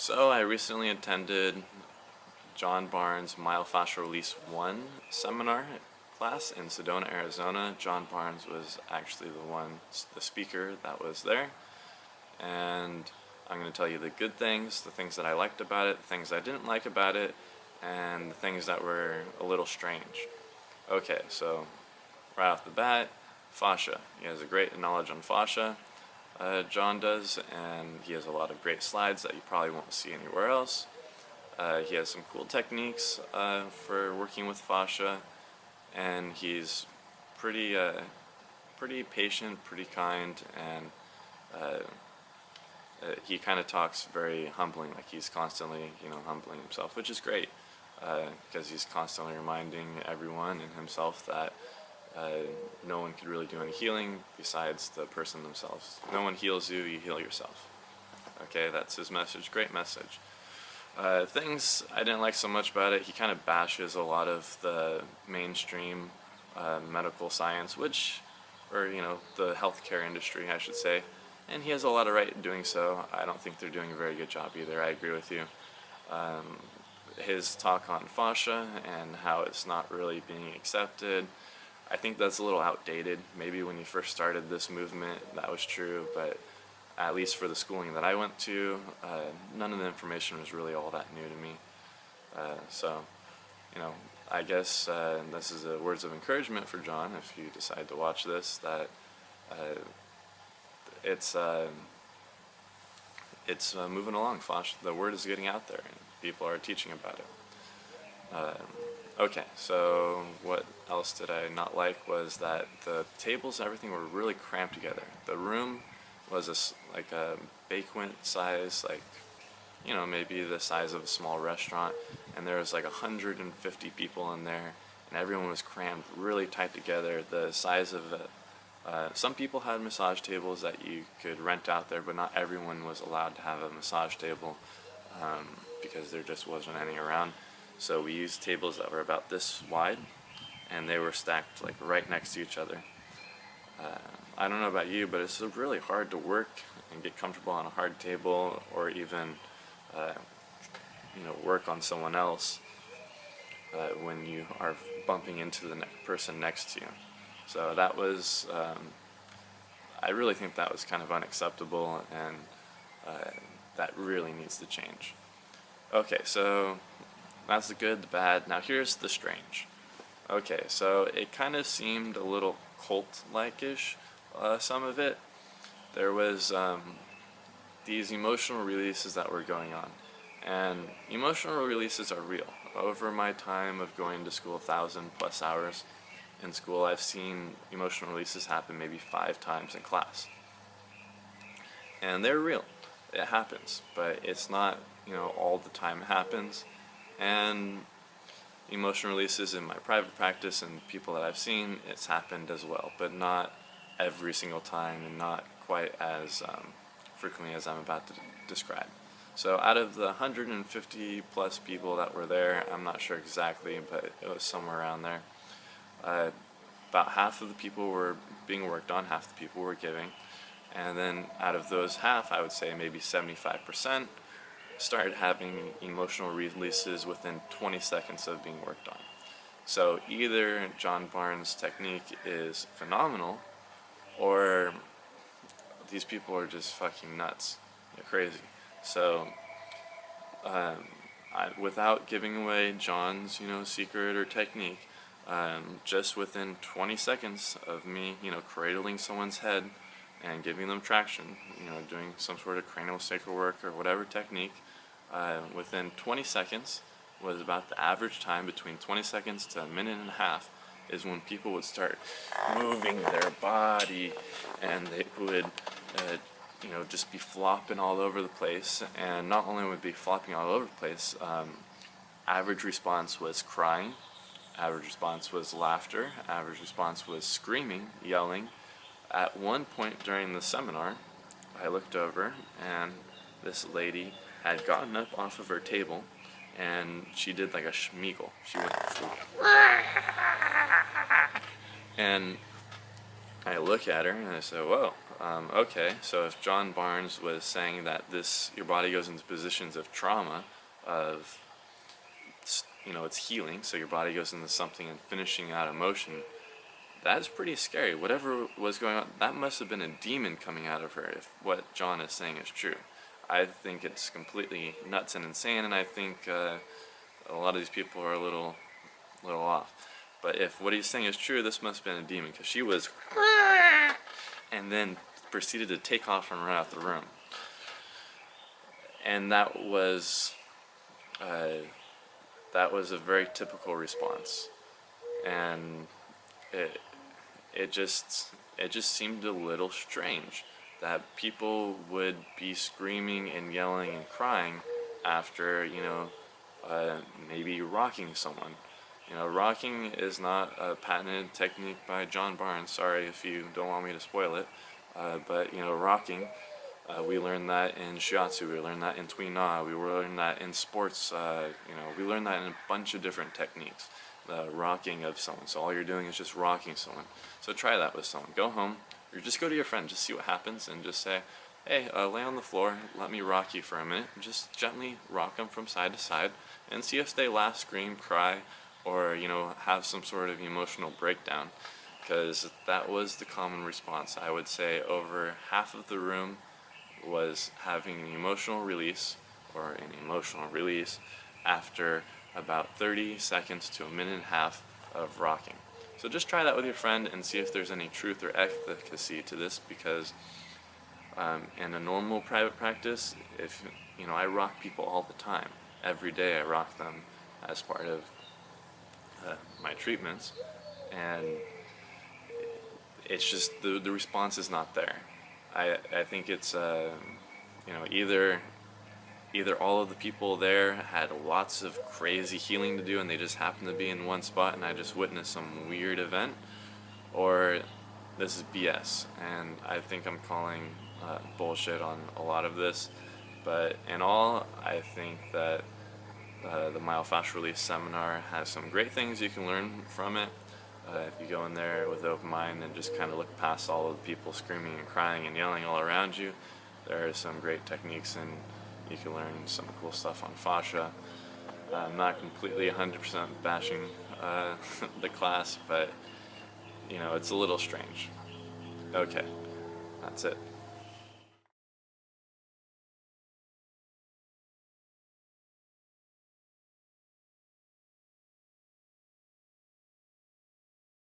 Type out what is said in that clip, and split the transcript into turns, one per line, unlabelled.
So I recently attended John Barnes Myofascial Release 1 seminar class in Sedona, Arizona. John Barnes was actually the speaker that was there. And I'm going to tell you the good things, the things that I liked about it, the things I didn't like about it, and the things that were a little strange. Okay, so right off the bat, fascia. He has a great knowledge on fascia. John does, and he has a lot of great slides that you probably won't see anywhere else. He has some cool techniques for working with fascia, and he's pretty patient, pretty kind, and he kind of talks very humbling, like he's constantly, humbling himself, which is great, because he's constantly reminding everyone and himself that no one could really do any healing besides the person themselves. No one heals you, you heal yourself. Okay, that's his message. Great message. Things I didn't like so much about it, he kind of bashes a lot of the mainstream medical science, or the healthcare industry, I should say. And he has a lot of right in doing so. I don't think they're doing a very good job either. I agree with you. His talk on fascia and how it's not really being accepted, I think that's a little outdated. Maybe when you first started this movement that was true, but at least for the schooling that I went to, none of the information was really all that new to me. So, I guess this is words of encouragement for John if you decide to watch this, that it's moving along. The word is getting out there, and people are teaching about it. Okay, so what else did I not like was that the tables and everything were really cramped together. The room was like a banquet size, maybe the size of a small restaurant, and there was like 150 people in there, and everyone was crammed really tight together. The size of some people had massage tables that you could rent out there, but not everyone was allowed to have a massage table because there just wasn't any around. So we used tables that were about this wide, and they were stacked like right next to each other. I don't know about you, but it's really hard to work and get comfortable on a hard table, or even work on someone else when you are bumping into the person next to you. So that was, I really think that was kind of unacceptable, and that really needs to change. Okay, so that's the good, the bad. Now here's the strange. Okay, so it kind of seemed a little cult-like-ish, some of it. There was these emotional releases that were going on. And emotional releases are real. Over my time of going to school, 1,000+ hours in school, I've seen emotional releases happen maybe 5 times in class. And they're real. It happens, but it's not, all the time it happens. And emotional releases in my private practice and people that I've seen, it's happened as well, but not every single time, and not quite as frequently as I'm about to describe. So out of the 150+ people that were there, I'm not sure exactly, but it was somewhere around there, about half of the people were being worked on, half the people were giving, and then out of those half, I would say maybe 75% started having emotional releases within 20 seconds of being worked on. So either John Barnes' technique is phenomenal, or these people are just fucking nuts. They're crazy. So without giving away John's secret or technique, just within 20 seconds of me cradling someone's head and giving them traction, doing some sort of craniosacral work or whatever technique, within 20 seconds was about the average time. Between 20 seconds to a minute and a half is when people would start moving their body, and they would just be flopping all over the place. And not only would be flopping all over the place, average response was crying, average response was laughter, average response was screaming, yelling. At one point during the seminar, I looked over, and this lady had gotten up off of her table, and she did like a schmeagle. She went, and I look at her and I say, whoa, okay, so if John Barnes was saying that your body goes into positions of trauma, of, it's healing, so your body goes into something and finishing out emotion, that's pretty scary. Whatever was going on, that must have been a demon coming out of her, if what John is saying is true. I think it's completely nuts and insane, and I think a lot of these people are a little off. But if what he's saying is true, this must have been a demon, because she was and then proceeded to take off and run out the room. And that was a very typical response, and it just seemed a little strange that people would be screaming and yelling and crying after maybe rocking someone. Rocking is not a patented technique by John Barnes. Sorry if you don't want me to spoil it, but rocking. We learned that in shiatsu, we learned that in Tui Na, we learned that in sports, we learned that in a bunch of different techniques, the rocking of someone. So all you're doing is just rocking someone. So try that with someone. Go home, or just go to your friend, just see what happens, and just say, hey, lay on the floor, let me rock you for a minute. Just gently rock them from side to side, and see if they laugh, scream, cry, or, have some sort of emotional breakdown. Because that was the common response. I would say over half of the room was having an emotional release after about 30 seconds to a minute and a half of rocking. So just try that with your friend and see if there's any truth or efficacy to this, because in a normal private practice, if I rock people all the time. Every day I rock them as part of my treatments, and it's just the response is not there. I think it's either all of the people there had lots of crazy healing to do and they just happened to be in one spot and I just witnessed some weird event, or this is BS. And I think I'm calling bullshit on a lot of this, but in all, I think that the Myofascial Release seminar has some great things you can learn from it. If you go in there with an open mind and just kind of look past all of the people screaming and crying and yelling all around you, there are some great techniques, and you can learn some cool stuff on fascia. I'm not completely 100% bashing the class, but it's a little strange. Okay, that's it.